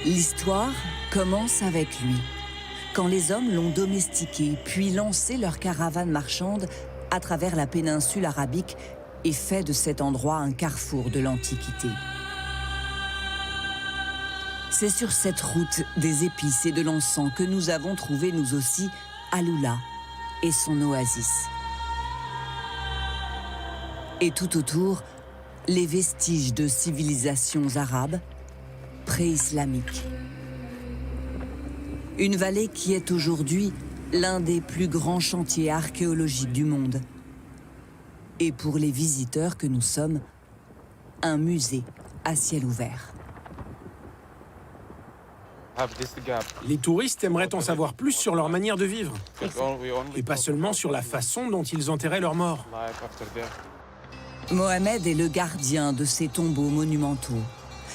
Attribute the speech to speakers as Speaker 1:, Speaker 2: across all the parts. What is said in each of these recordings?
Speaker 1: L'histoire commence avec lui, quand les hommes l'ont domestiqué, puis lancé leur caravane marchande à travers la péninsule arabique et fait de cet endroit un carrefour de l'Antiquité. C'est sur cette route des épices et de l'encens que nous avons trouvé nous aussi Alula et son oasis. Et tout autour, les vestiges de civilisations arabes, pré-islamiques. Une vallée qui est aujourd'hui l'un des plus grands chantiers archéologiques du monde. Et pour les visiteurs que nous sommes, un musée à ciel ouvert.
Speaker 2: Les touristes aimeraient en savoir plus sur leur manière de vivre. Et pas seulement sur la façon dont ils enterraient leurs morts.
Speaker 1: Mohamed est le gardien de ces tombeaux monumentaux,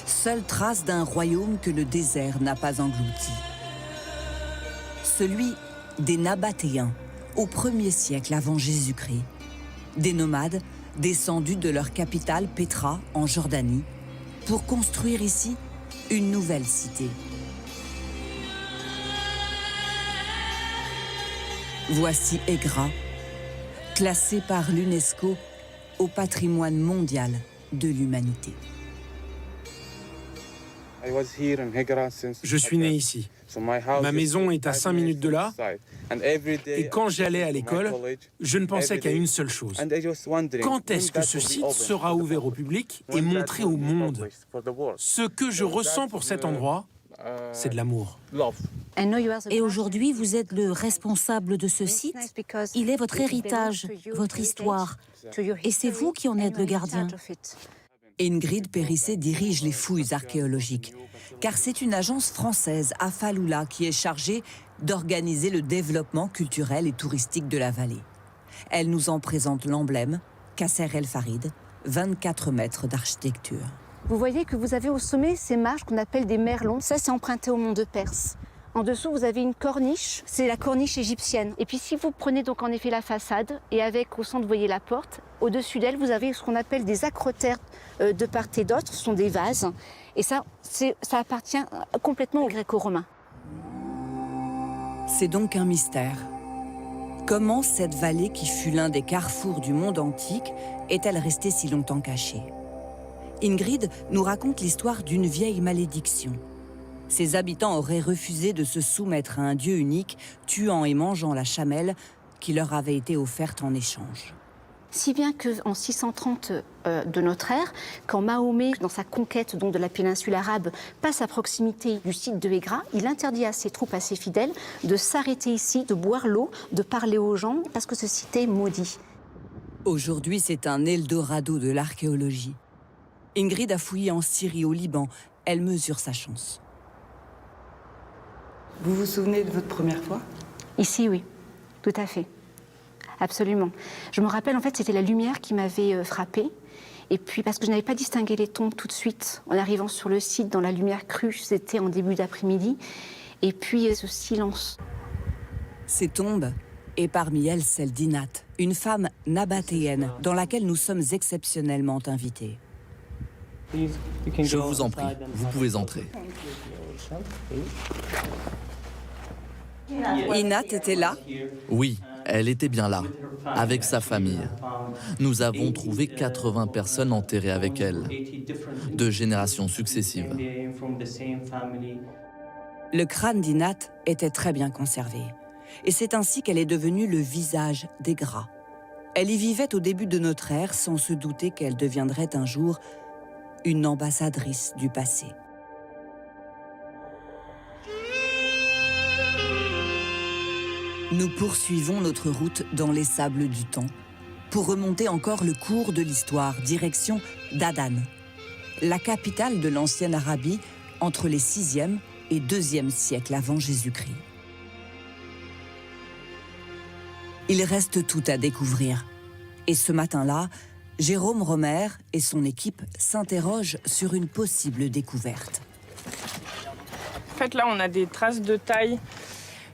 Speaker 1: seule trace d'un royaume que le désert n'a pas englouti. Celui des Nabatéens, au 1er siècle avant Jésus-Christ. Des nomades descendus de leur capitale Pétra, en Jordanie, pour construire ici une nouvelle cité. Voici Egra, classé par l'UNESCO au patrimoine mondial de l'humanité.
Speaker 2: Je suis né ici. Ma maison est à 5 minutes de là. Et quand j'allais à l'école, je ne pensais qu'à une seule chose. Quand est-ce que ce site sera ouvert au public et montré au monde? Ce que je ressens pour cet endroit, c'est de l'amour.
Speaker 3: Et aujourd'hui, vous êtes le responsable de ce site. Il est votre héritage, votre histoire. Et c'est vous qui en êtes le gardien.
Speaker 1: Ingrid Périssé dirige les fouilles archéologiques, car c'est une agence française à Faloula qui est chargée d'organiser le développement culturel et touristique de la vallée. Elle nous en présente l'emblème, Kasser El Farid, 24 mètres d'architecture.
Speaker 4: Vous voyez que vous avez au sommet ces marches qu'on appelle des merlons. Ça, c'est emprunté au mont de Perse. En dessous, vous avez une corniche, c'est la corniche égyptienne. Et puis si vous prenez donc en effet la façade, et avec au centre, vous voyez la porte, au-dessus d'elle, vous avez ce qu'on appelle des acrotères de part et d'autre, ce sont des vases. Et ça appartient complètement aux Gréco-Romains.
Speaker 1: C'est donc un mystère. Comment cette vallée qui fut l'un des carrefours du monde antique est-elle restée si longtemps cachée? Ingrid nous raconte l'histoire d'une vieille malédiction. Ses habitants auraient refusé de se soumettre à un dieu unique, tuant et mangeant la chamelle qui leur avait été offerte en échange.
Speaker 4: Si bien qu'en 630 de notre ère, quand Mahomet, dans sa conquête donc, de la péninsule arabe, passe à proximité du site de Egra, il interdit à ses troupes, à ses fidèles, de s'arrêter ici, de boire l'eau, de parler aux gens, parce que ce site est maudit.
Speaker 1: Aujourd'hui, c'est un Eldorado de l'archéologie. Ingrid a fouillé en Syrie, au Liban. Elle mesure sa chance.
Speaker 5: Vous vous souvenez de votre première fois?
Speaker 4: Ici, oui, tout à fait. Absolument. Je me rappelle, en fait, c'était la lumière qui m'avait frappée. Et puis, parce que je n'avais pas distingué les tombes tout de suite, en arrivant sur le site, dans la lumière crue, c'était en début d'après-midi. Et puis, ce silence.
Speaker 1: Ces tombes, et parmi elles celle d'Inat, une femme nabatéenne, dans laquelle nous sommes exceptionnellement invités.
Speaker 6: Je vous en prie, vous pouvez entrer.
Speaker 1: Inat était là?
Speaker 6: Oui, elle était bien là, avec sa famille. Nous avons trouvé 80 personnes enterrées avec elle, de générations successives.
Speaker 1: Le crâne d'Inat était très bien conservé. Et c'est ainsi qu'elle est devenue le visage d'Egra. Elle y vivait au début de notre ère sans se douter qu'elle deviendrait un jour une ambassadrice du passé. Nous poursuivons notre route dans les sables du temps pour remonter encore le cours de l'histoire, direction d'Adan, la capitale de l'ancienne Arabie entre les 6e et 2e siècles avant Jésus-Christ. Il reste tout à découvrir. Et ce matin-là, Jérôme Romer et son équipe s'interrogent sur une possible découverte.
Speaker 7: En fait, là, on a des traces de taille.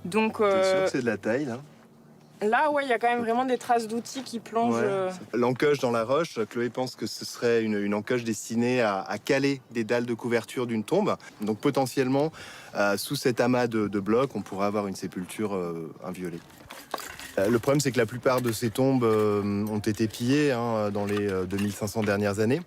Speaker 7: Donc,
Speaker 8: T'es sûr que c'est de la taille, là?
Speaker 7: Là, ouais, il y a quand même vraiment des traces d'outils qui plongent.
Speaker 8: Ouais. L'encoche dans la roche, Chloé pense que ce serait une encoche destinée à caler des dalles de couverture d'une tombe. Donc potentiellement, sous cet amas de blocs, on pourrait avoir une sépulture inviolée. Le problème, c'est que la plupart de ces tombes ont été pillées dans les 2500 dernières années.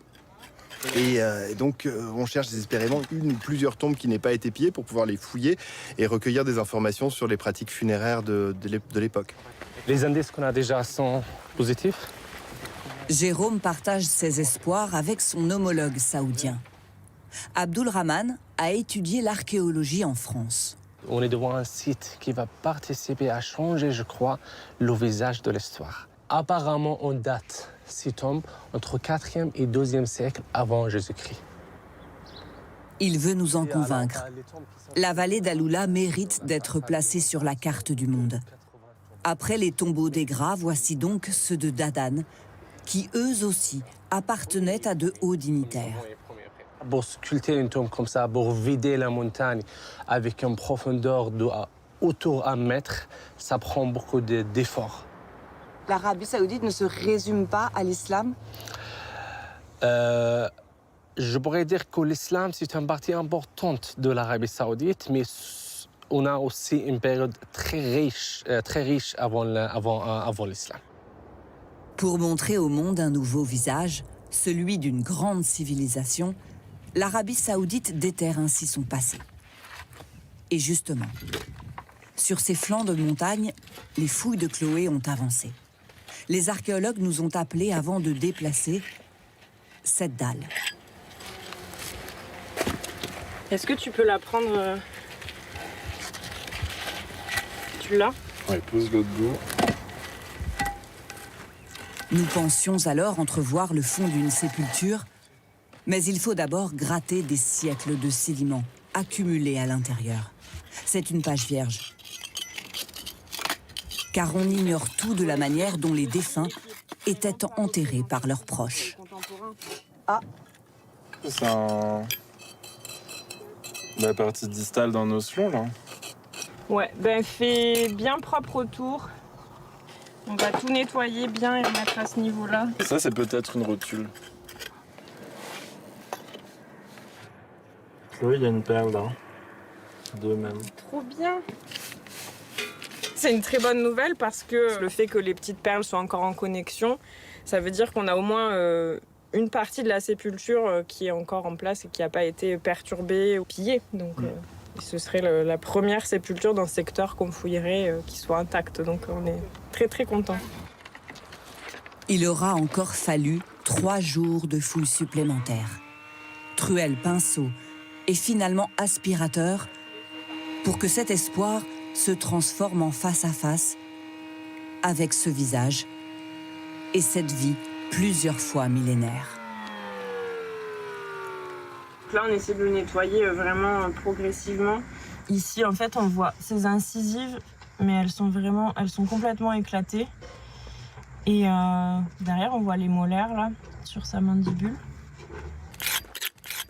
Speaker 8: Et donc, on cherche désespérément une ou plusieurs tombes qui n'aient pas été pillées pour pouvoir les fouiller et recueillir des informations sur les pratiques funéraires de l'époque.
Speaker 9: Les indices qu'on a déjà sont positifs.
Speaker 1: Jérôme partage ses espoirs avec son homologue saoudien. Abdul Rahman a étudié l'archéologie en France.
Speaker 9: On est devant un site qui va participer à changer, je crois, le visage de l'histoire. Apparemment, on date ces tombes entre 4e et 2e siècle avant Jésus-Christ.
Speaker 1: Il veut nous en convaincre. La vallée d'Alula mérite d'être placée sur la carte du monde. Après les tombeaux des Gras, voici donc ceux de Dadan, qui eux aussi appartenaient à de hauts dignitaires.
Speaker 9: Pour sculpter une tombe comme ça, pour vider la montagne avec une profondeur autour d'un mètre, ça prend beaucoup d'efforts.
Speaker 5: L'Arabie Saoudite ne se résume pas à l'islam?
Speaker 9: Je pourrais dire que l'islam, c'est une partie importante de l'Arabie Saoudite, mais on a aussi une période très riche avant l'islam.
Speaker 1: Pour montrer au monde un nouveau visage, celui d'une grande civilisation, l'Arabie Saoudite déterre ainsi son passé. Et justement, sur ces flancs de montagne, les fouilles de Chloé ont avancé. Les archéologues nous ont appelés avant de déplacer cette dalle.
Speaker 7: Est-ce que tu peux la prendre? Tu l'as?
Speaker 10: Ouais, pose l'autre bout.
Speaker 1: Nous pensions alors entrevoir le fond d'une sépulture, mais il faut d'abord gratter des siècles de sédiments accumulés à l'intérieur. C'est une page vierge. Car on ignore tout de la manière dont les défunts étaient enterrés par leurs proches.
Speaker 10: Ah. C'est la partie distale d'un osselon, là.
Speaker 7: Ouais, ben fais bien propre autour. On va tout nettoyer bien et remettre à ce niveau-là.
Speaker 10: Ça, c'est peut-être une rotule. Oui, il y a une perle, là. Deux même.
Speaker 7: Trop bien. C'est une très bonne nouvelle parce que le fait que les petites perles soient encore en connexion, ça veut dire qu'on a au moins une partie de la sépulture qui est encore en place et qui n'a pas été perturbée ou pillée. Donc ce serait la première sépulture dans ce secteur qu'on fouillerait qui soit intacte. Donc on est très très contents.
Speaker 1: Il aura encore fallu 3 jours de fouilles supplémentaires. Truelle, pinceau et finalement aspirateur pour que cet espoir se transforme en face à face avec ce visage et cette vie plusieurs fois millénaire.
Speaker 7: Là, on essaie de le nettoyer vraiment progressivement. Ici, en fait, on voit ces incisives, mais elles sont complètement éclatées. Et derrière, on voit les molaires, là, sur sa mandibule.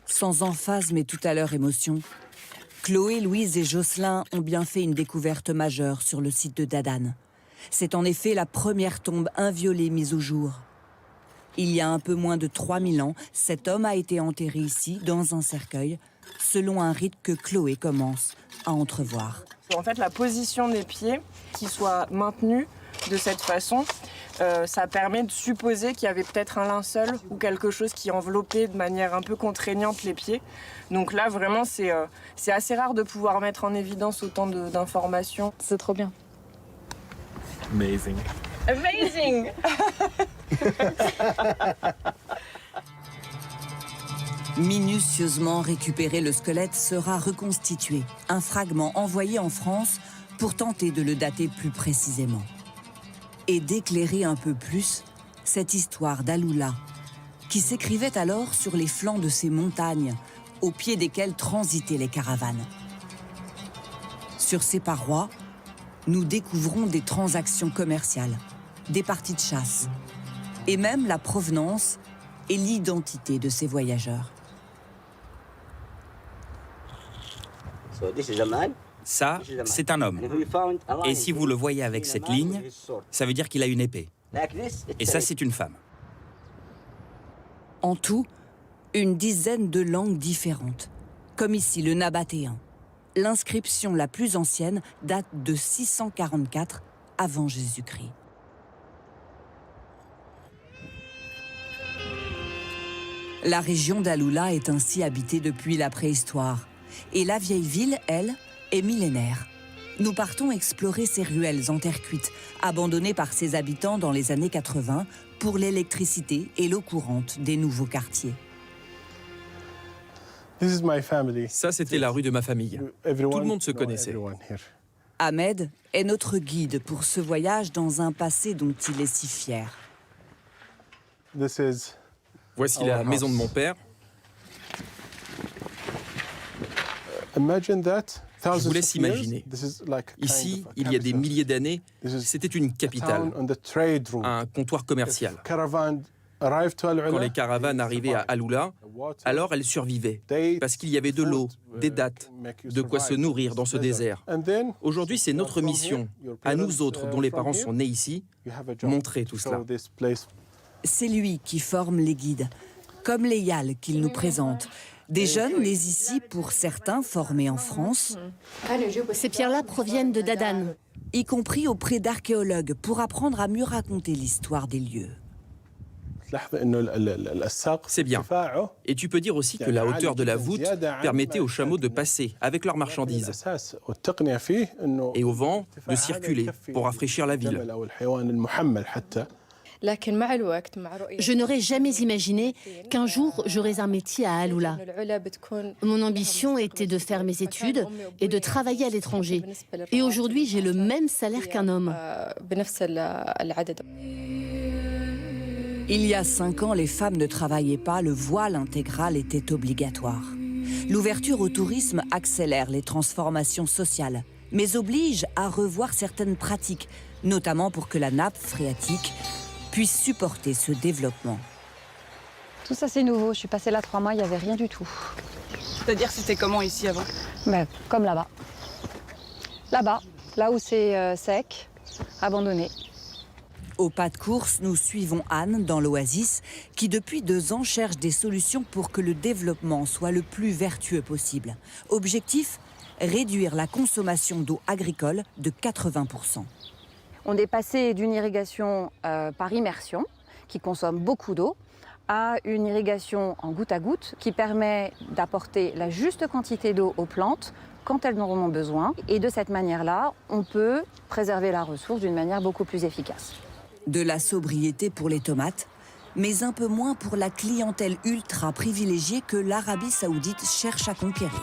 Speaker 1: Sans emphase, mais tout à l'heure émotion, Chloé, Louise et Jocelyn ont bien fait une découverte majeure sur le site de Dadan. C'est en effet la première tombe inviolée mise au jour. Il y a un peu moins de 3000 ans, cet homme a été enterré ici, dans un cercueil, selon un rite que Chloé commence à entrevoir.
Speaker 7: En fait, la position des pieds qui soit maintenue de cette façon, ça permet de supposer qu'il y avait peut-être un linceul ou quelque chose qui enveloppait de manière un peu contraignante les pieds. Donc là, vraiment, c'est assez rare de pouvoir mettre en évidence autant d'informations.
Speaker 4: C'est trop bien.
Speaker 10: Amazing.
Speaker 7: Amazing.
Speaker 1: Minutieusement récupéré, le squelette sera reconstitué, un fragment envoyé en France pour tenter de le dater plus précisément. Et d'éclairer un peu plus cette histoire d'Alula, qui s'écrivait alors sur les flancs de ces montagnes, au pied desquelles transitaient les caravanes. Sur ces parois, nous découvrons des transactions commerciales, des parties de chasse, et même la provenance et l'identité de ces voyageurs.
Speaker 11: So this is a man Ça, c'est un homme. Et si vous le voyez avec cette ligne, ça veut dire qu'il a une épée. Et ça, c'est une femme.
Speaker 1: En tout, une dizaine de langues différentes, comme ici le nabatéen. L'inscription la plus ancienne date de 644 avant Jésus-Christ. La région d'Alula est ainsi habitée depuis la préhistoire. Et la vieille ville, elle, est millénaire. Nous partons explorer ces ruelles en terre cuite, abandonnées par ses habitants dans les années 80 pour l'électricité et l'eau courante des nouveaux quartiers.
Speaker 12: Ça, c'était la rue de ma famille. Tout le monde se connaissait.
Speaker 1: Ahmed est notre guide pour ce voyage dans un passé dont il est si fier.
Speaker 12: Voici la maison de mon père. Je vous laisse imaginer. Ici, il y a des milliers d'années, c'était une capitale, un comptoir commercial. Quand les caravanes arrivaient à Alula, alors elles survivaient, parce qu'il y avait de l'eau, des dattes, de quoi se nourrir dans ce désert. Aujourd'hui, c'est notre mission, à nous autres dont les parents sont nés ici, montrer tout cela.
Speaker 1: C'est lui qui forme les guides, comme les Yals qu'il nous présente. Des jeunes nés ici, pour certains formés en France.
Speaker 3: Ces pierres-là proviennent de Dadan.
Speaker 1: Y compris auprès d'archéologues, pour apprendre à mieux raconter l'histoire des lieux.
Speaker 12: C'est bien. Et tu peux dire aussi que la hauteur de la voûte permettait aux chameaux de passer avec leurs marchandises et au vent de circuler pour rafraîchir la ville.
Speaker 3: Je n'aurais jamais imaginé qu'un jour j'aurais un métier à Alula. Mon ambition était de faire mes études et de travailler à l'étranger. Et aujourd'hui, j'ai le même salaire qu'un homme.
Speaker 1: Il y a 5 ans, les femmes ne travaillaient pas, le voile intégral était obligatoire. L'ouverture au tourisme accélère les transformations sociales, mais oblige à revoir certaines pratiques, notamment pour que la nappe phréatique puisse supporter ce développement.
Speaker 13: Tout ça, c'est nouveau. Je suis passée là 3 mois, il n'y avait rien du tout.
Speaker 5: C'est-à-dire, c'était comment ici avant?
Speaker 13: Comme là-bas. Là-bas, là où c'est sec, abandonné.
Speaker 1: Au pas de course, nous suivons Anne dans l'Oasis, qui depuis 2 ans cherche des solutions pour que le développement soit le plus vertueux possible. Objectif, réduire la consommation d'eau agricole de 80%.
Speaker 13: On est passé d'une irrigation par immersion, qui consomme beaucoup d'eau, à une irrigation en goutte à goutte, qui permet d'apporter la juste quantité d'eau aux plantes quand elles en ont besoin. Et de cette manière-là, on peut préserver la ressource d'une manière beaucoup plus efficace.
Speaker 1: De la sobriété pour les tomates, mais un peu moins pour la clientèle ultra privilégiée que l'Arabie Saoudite cherche à conquérir.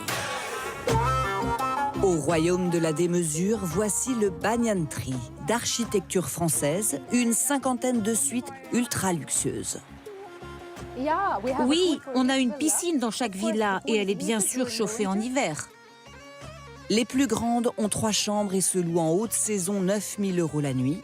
Speaker 1: Au royaume de la démesure, voici le Banyan Tree, d'architecture française, une 50aine de suites ultra luxueuses.
Speaker 3: Oui, on a une piscine dans chaque villa et elle est bien sûr chauffée en hiver.
Speaker 1: Les plus grandes ont 3 chambres et se louent en haute saison 9 000 € la nuit.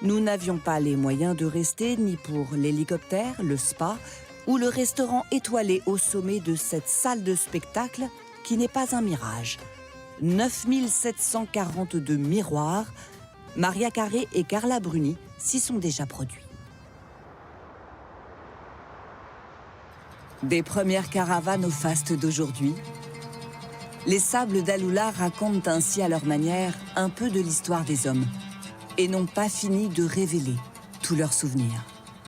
Speaker 1: Nous n'avions pas les moyens de rester ni pour l'hélicoptère, le spa ou le restaurant étoilé au sommet de cette salle de spectacle qui n'est pas un mirage. 9 742 miroirs, Maria Carré et Carla Bruni s'y sont déjà produits. Des premières caravanes au faste d'aujourd'hui, les sables d'Alula racontent ainsi à leur manière un peu de l'histoire des hommes et n'ont pas fini de révéler tous leurs souvenirs.